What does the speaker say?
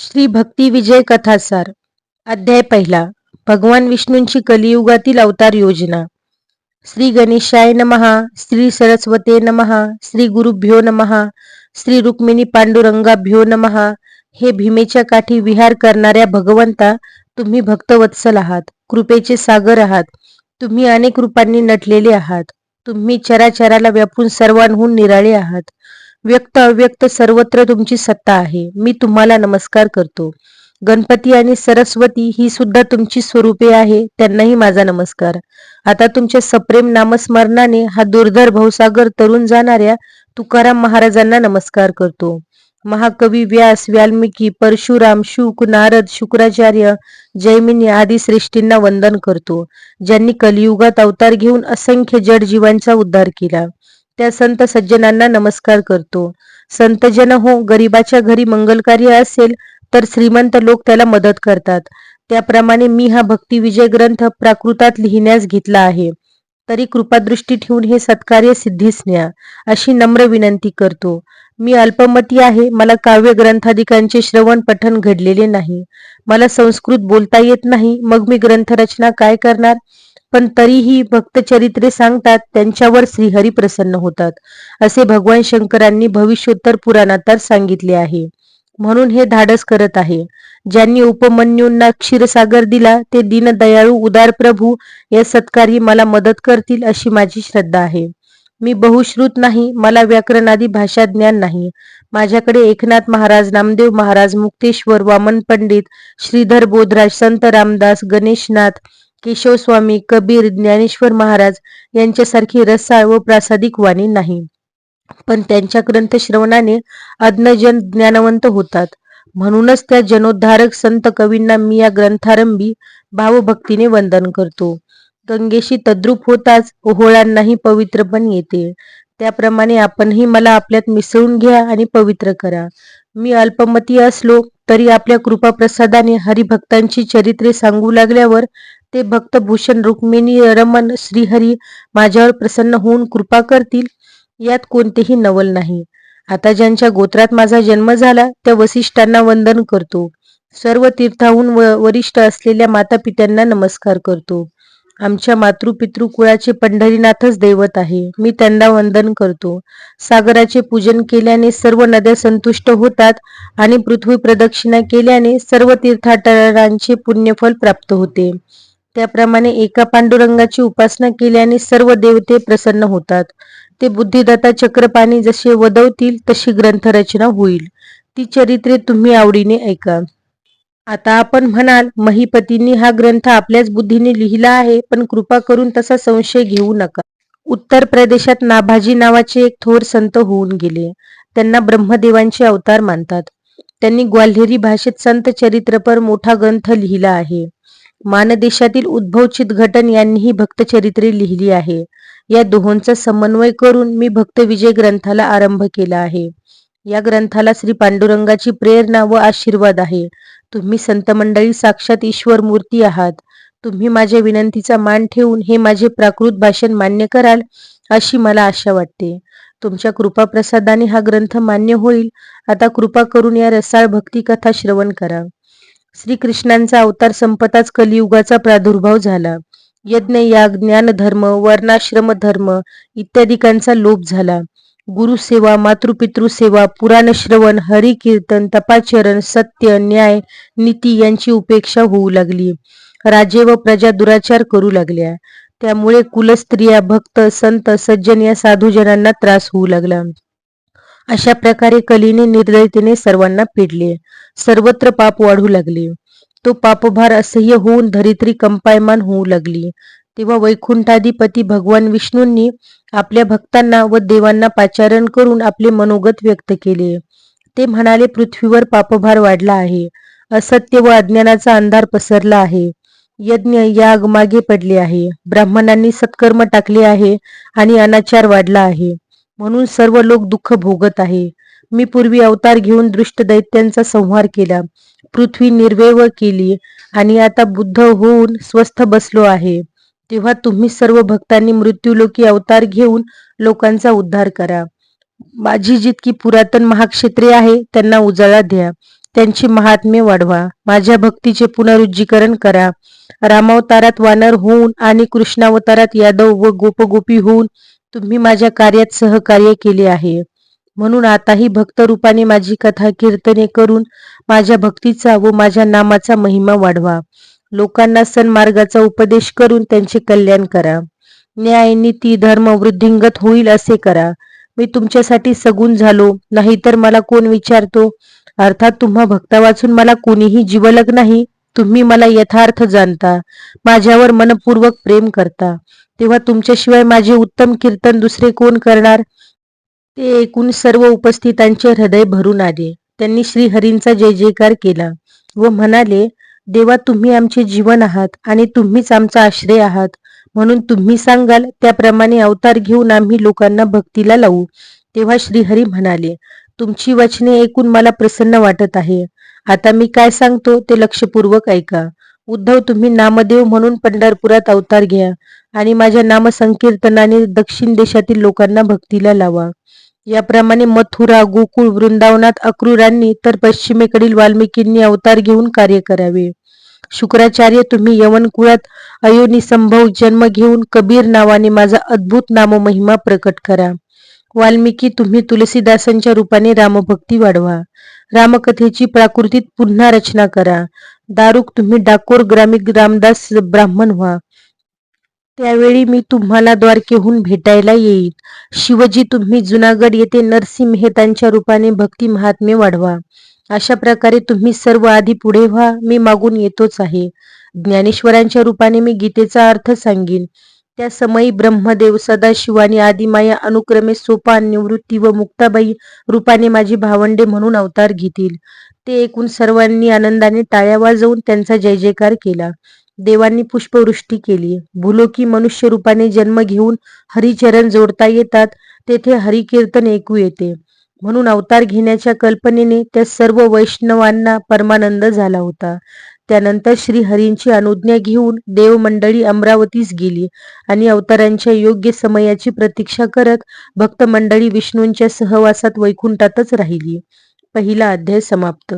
श्री भक्ती विजय कथासार अध्याय पहिला. भगवान विष्णूंची कलियुगातील अवतार योजना. श्री गणेशाय नमः. श्री सरस्वते नमः. श्री गुरुभ्यो नमः. श्री रुक्मिणी पांडुरंगाभ्यो नमः. हे भीमेच्या काठी विहार करणाऱ्या भगवंता, तुम्ही भक्तवत्सल आहात, कृपेचे सागर आहात. तुम्ही अनेक रूपांनी नटलेले आहात. तुम्ही चराचराला व्यापून सर्वांहून निराळे आहात. व्यक्त अव्यक्त सर्वत्र तुमची सत्ता आहे. मी तुम्हाला नमस्कार करतो. गणपती आणि सरस्वती ही सुद्धा तुमची स्वरूपे आहे, त्यांनाही माझा नमस्कार. आता तुमच्या सप्रेम नामस्मरणाने हा दुर्धर भवसागर तरुण जाणाऱ्या तुकाराम महाराजांना नमस्कार करतो. महाकवी व्यास, वाल्मिकी, परशुराम, शुक, नारद, शुक्राचार्य, जैमिनी आदी श्रेष्ठींना वंदन करतो, ज्यांनी कलियुगात अवतार घेऊन असंख्य जड जीवांचा उद्धार केला. त्या संत सज्जनांना नमस्कार करतो. संतजन हो, गरिबाच्या घरी मंगलकार्य असेल तर श्रीमंत लोक त्याला मदत करतात. त्याप्रमाणे मी हा भक्ती विजय ग्रंथ प्राकृतात लिहिण्यास घेतला आहे. तरी कृपादृष्टी ठेवून हे सत्कार्य सिद्धीस न्या, अशी नम्र विनंती करतो. मी अल्पमती आहे. मला काव्य ग्रंथादिकांचे श्रवण पठन घडलेले नाही. मला संस्कृत बोलता येत नाही. मग मी ग्रंथरचना काय करणार? पण तरीही भक्तचरित्रे सांगतात, त्यांच्यावर श्रीहरी प्रसन्न होतात, असे भगवान शंकरांनी भविष्योत्तर पुराणात सांगितले आहे. म्हणून हे धाडस करत आहे. ज्यांनी उपमन्यूंना क्षीरसागर दिला, ते दीनदयाळू उदार प्रभू या सत्कार्यी मला मदत करतील, अशी माझी श्रद्धा आहे. मी बहुश्रुत नाही. मला व्याकरणादी भाषा ज्ञान नाही. माझ्याकडे एकनाथ महाराज, नामदेव महाराज, मुक्तेश्वर, वामन पंडित, श्रीधर बोधराज, संत रामदास, गणेशनाथ, केशवस्वामी, कबीर, ज्ञानेश्वर महाराज यांच्यासारखी रसाळ व प्रासादिक वाणी नाही. पण त्यांच्या ग्रंथ श्रवणाने अज्ञजन ज्ञानवंत होतात. म्हणूनच त्या जनोद्धारक संत कवींना मी या ग्रंथारंभी भावभक्तीने वंदन करतो. गंगेशी तद्रूप होताच ओहोळांनाही पवित्रपण येते. त्याप्रमाणे आपणही मला आपल्यात मिसळून घ्या आणि पवित्र करा. मी अल्पमती असलो तरी आपल्या कृपाप्रसादाने हरिभक्तांची चरित्रे सांगू लागल्यावर ते भक्तभूषण रुक्मिणी रमण श्रीहरी माझ्यावर प्रसन्न होऊन कृपा करतील, यात कोणतेही नवल नाही. आता ज्यांच्या गोत्रात माझा जन्म झाला त्या वसिष्ठांना वंदन करतो. सर्व तीर्थाहून वरिष्ठ असलेल्या माता पित्यांना नमस्कार करतो. आमच्या मातृपितृ कुळाचे पंढरीनाथच दैवत आहे. मी त्यांना वंदन करतो. सागराचे पूजन केल्याने सर्व नद्या संतुष्ट होतात आणि पृथ्वी प्रदक्षिणा केल्याने सर्व तीर्थाटनांचे पुण्यफल प्राप्त होते. त्याप्रमाणे एका पांडुरंगाची उपासना केल्याने सर्व देवते प्रसन्न होतात. ते बुद्धिदत्ता चक्रपाणी जसे वदवतील तशी ग्रंथरचना होईल. ती चरित्रे तुम्ही आवडीने ऐका. आता आपण म्हणाल, महीपतींनी हा ग्रंथ आपल्याच बुद्धीने लिहिला आहे, पण कृपा करून तसा संशय घेऊ नका. उत्तर प्रदेशात नाभाजी नावाचे एक थोर संत होऊन गेले. त्यांना ब्रह्मदेवांचे अवतार मानतात. त्यांनी ग्वाल्हेरी भाषेत संत चरित्रपर मोठा ग्रंथ लिहिला आहे. मानदेशातील उद्भवचित घटन यांनीही भक्तचरित्रे लिहिली आहे. या दोहोंचा समन्वय करून मी भक्तविजय ग्रंथाला आरंभ केला आहे. या ग्रंथाला श्री पांडुरंगाची प्रेरणा व आशीर्वाद आहे. तुम्ही संत मंडळी साक्षात ईश्वर मूर्ती आहात. तुम्ही माझ्या विनंतीचा मान ठेवून हे माझे प्राकृत भाषण मान्य कराल, अशी मला आशा वाटते. तुमच्या कृपाप्रसादाने हा ग्रंथ मान्य होईल. आता कृपा करून या रसाळ भक्ती कथा श्रवण करा. श्रीकृष्णांचा अवतार संपताच कलियुगाचा प्रादुर्भाव झाला. यज्ञ, याग, ज्ञानधर्म, वर्णाश्रम धर्म इत्यादिकांचा लोप झाला. गुरुसेवा, मातृपितृसेवा, पुराण श्रवण, हरिकीर्तन, तपाचरण, सत्य, न्याय, नीती यांची उपेक्षा होऊ लागली. राजे व प्रजा दुराचार करू लागल्या. त्यामुळे कुलस्त्रिया, भक्त, संत, सज्जन या साधूजनांना त्रास होऊ लागला. अशा प्रकारे कलीने निर्दयतेने सर्वांना पिडले. सर्वत्र पाप वाढू लागले. तो पापभार असह्य होऊन धरित्री कंपायमान होऊ लागली. तेव्हा वैकुंठाधिपती भगवान विष्णूंनी आपल्या भक्तांना व देवांना पाचारण करून आपले मनोगत व्यक्त केले. ते म्हणाले, पृथ्वीवर पापभार वाढला आहे. असत्य व अज्ञानाचा अंधार पसरला आहे. यज्ञ, याग मागे पडले आहे. ब्राह्मणांनी सत्कर्म टाकले आहे आणि अनाचार वाढला आहे. म्हणून सर्व लोक दुःख भोगत आहे. मी पूर्वी अवतार घेऊन दृष्ट दैत्यांचा संहार केला, पृथ्वी निर्वैव केली आणि आता बुद्ध होऊन स्वस्थ बसलो आहे. तेव्हा तुम्ही सर्व भक्तांनी मृत्यूलोकी अवतार घेऊन लोकांचा उद्धार करा. माझी जितकी पुरातन महाक्षेत्रे आहे त्यांना उजाळा द्या. त्यांची महात्म्य वाढवा. माझ्या भक्तीचे पुनरुज्जीकरण करा. रामावतारात वानर होऊन आणि कृष्णावतारात यादव व गोपगोपी होऊन तुम्ही माझ्या कार्यात सहकार्य केले आहे. म्हणून आताही भक्तरूपाने माझी कथा कीर्तने करून माझ्या भक्तीचा व माझ्या नामाचा महिमा वाढवा. लोकांना सन्मार्गाचा उपदेश करून त्यांचे कल्याण करा. न्याय, नीती, धर्म वृद्धिंगत होईल असे करा. मी तुमच्यासाठी सगुण झालो, नाहीतर मला कोण विचारतो? अर्थात तुम्हा भक्ता वाचून मला कोणीही जिवलग नाही. तुम्ही मला यथार्थ जाणता, माझ्यावर मनपूर्वक प्रेम करता, तेव्हा तुमच्याशिवाय माझे उत्तम कीर्तन दुसरे कोण करणार? ते ऐकून सर्व उपस्थितांचे हृदय भरून आले. त्यांनी श्रीहरींचा जय जयकार केला व म्हणाले, देवा, तुम्ही आमचे जीवन आहात आणि तुम्हीच आमचा आश्रय आहात. म्हणून तुम्ही सांगाल त्याप्रमाणे अवतार घेऊन आम्ही लोकांना भक्तीला लावू. तेव्हा श्रीहरी म्हणाले, तुमची वचने ऐकून मला प्रसन्न वाटत आहे. आता मी काय सांगतो ते लक्षपूर्वक ऐका. उद्धव, तुम्ही नामदेव म्हणून पंढरपुरात अवतार घ्या आणि माझ्या नामसंकीर्तनाने दक्षिण देशातील लोकांना भक्तीला लावा. याप्रमाणे मथुरा, गोकुळ, वृंदावनात अक्रूरांनी तर पश्चिमेकडील वाल्मिकींनी अवतार घेऊन कार्य करावे. शुक्राचार्य, तुम्ही यवन कुळात अयोनिसंभव जन्म घेऊन कबीर नावाने माझा अद्भुत नाममहिमा प्रकट करा. वाल्मिकी, तुम्ही तुलसीदासांच्या रूपाने रामभक्ती वाढवा. रामकथेची प्राकृतीत पुन्हा रचना करा. दारुक, तुम्ही डाकोर ग्रामिक रामदास ब्राह्मण व्हा. त्यावेळी मी तुम्हाला द्वारकेहून भेटायला येईल. शिवजी, तुम्ही जुनागड येथे नरसिंह मेहतांच्या रूपाने भक्ती महात्म्य वाढवा. अशा प्रकारे तुम्ही सर्व आधी पुढे व्हा, मी मागून येतोच आहे. ज्ञानेश्वरांच्या रूपाने मी गीतेचा अर्थ सांगीन. त्या समयी ब्रह्मदेव, सदाशिव आणि आदिमाया अनुक्रमे सोपान, निवृत्ती व मुक्ताबाई रूपाने माझी भावंडे म्हणून अवतार घेतील. ते ऐकून सर्वांनी आनंदाने टाळ्या वाजवून त्यांचा जय जयकार केला. देवांनी पुष्पवृष्टी केली. भूलोकी मनुष्य रूपाने जन्म घेऊन हरिचरण जोडता येतात, तेथे हरिकीर्तन ऐकू येते. म्हणून अवतार घेण्याच्या कल्पनेने त्या सर्व वैष्णवांना परमानंद झाला होता. त्यानंतर श्रीहरींची अनुज्ञा घेऊन देवमंडळी अमरावतीस गेली आणि अवतारांच्या योग्य समयाची प्रतीक्षा करत भक्तमंडळी विष्णूंच्या सहवासात वैकुंठातच राहिली. पहिला अध्याय समाप्त.